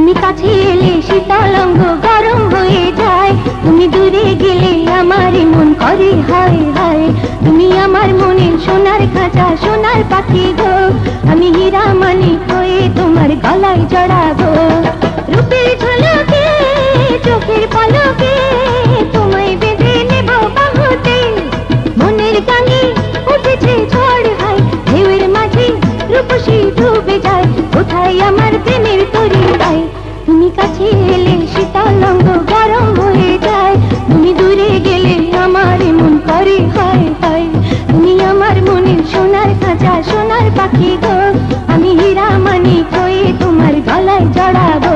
তুমি কাছে এলে শীতল অঙ্গ গরম হয়ে যায়, তুমি দূরে গেলে আমার মন করে হায় হায়। তুমি আমার মনের সোনার খাঁচা, সোনার পাখি গো, আমি হীরা মানিক হয়ে তোমার গলায় জড়াবো। রূপের ঝলকে চোখের পলকে তোমায় বেঁধে নেব বাহুতে, মনের গানে উঠেছে ঝড় হয়, ঢেউয়ের মাঝে রূপসী ডুবে যায়, কোথায় আমার প্রেমের তরি গায়। তুমি কাছে এলে শীতল অঙ্গ গরম হয়ে যায়, তুমি দূরে গেলে আমার মন করে হায় হায়। তুমি আমার মনের সোনার খাঁচা, সোনার পাখি গো, আমি হীরা মানিক হয়ে তোমার গলায় জড়াবো।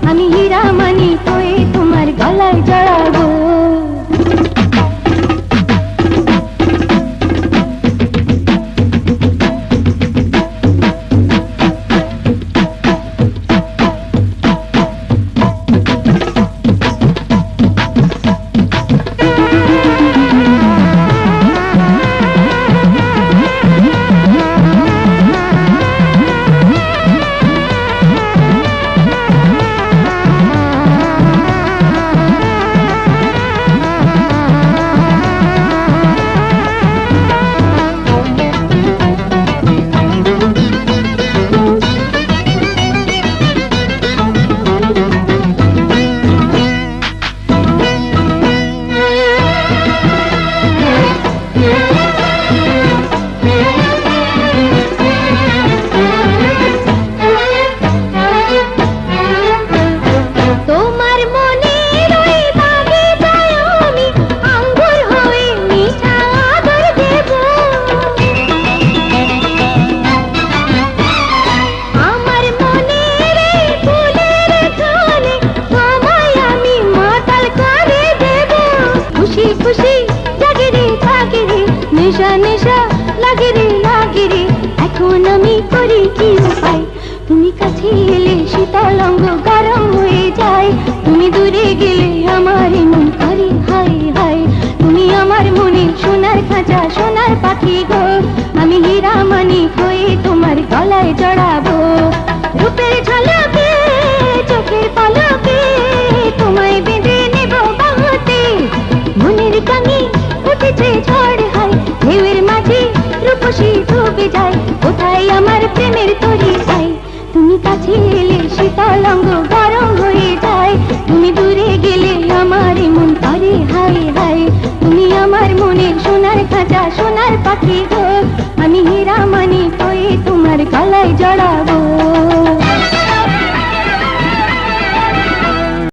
আমি হীরা মানিক হয়ে তোমার গলায় জড়াবো। নেশা নেশা লাগে রে লাগে রে, এখন আমি করি কি উপায়। তুমি কাছে এলে শীতল অঙ্গ গরম হয়ে যায়, তুমি দূরে গেলে আমার মন করে হায় হায়। তুমি আমার মনে সোনার খাঁচা, সোনার পাখি গো, আমি হীরা মানিক হয়ে তোমার গলায় জড়াবো। রূপের ঝলকে চোখের পলকে তোমায় বেঁধে নেব বাহুতে, মনের গানে উঠেছে ঝড় হয়, ঢেউয়ের মাঝে রূপসী ডুবে যায়, কোথায় আমার প্রেমের তরি গায়। তুমি কাছে এলে শীতল অঙ্গ গরম হয়ে যায়, তুমি দূরে গেলে আমার মন করে হায় হায়। তুমি আমার মনের সোনার খাঁচা, সোনার পাখি গো,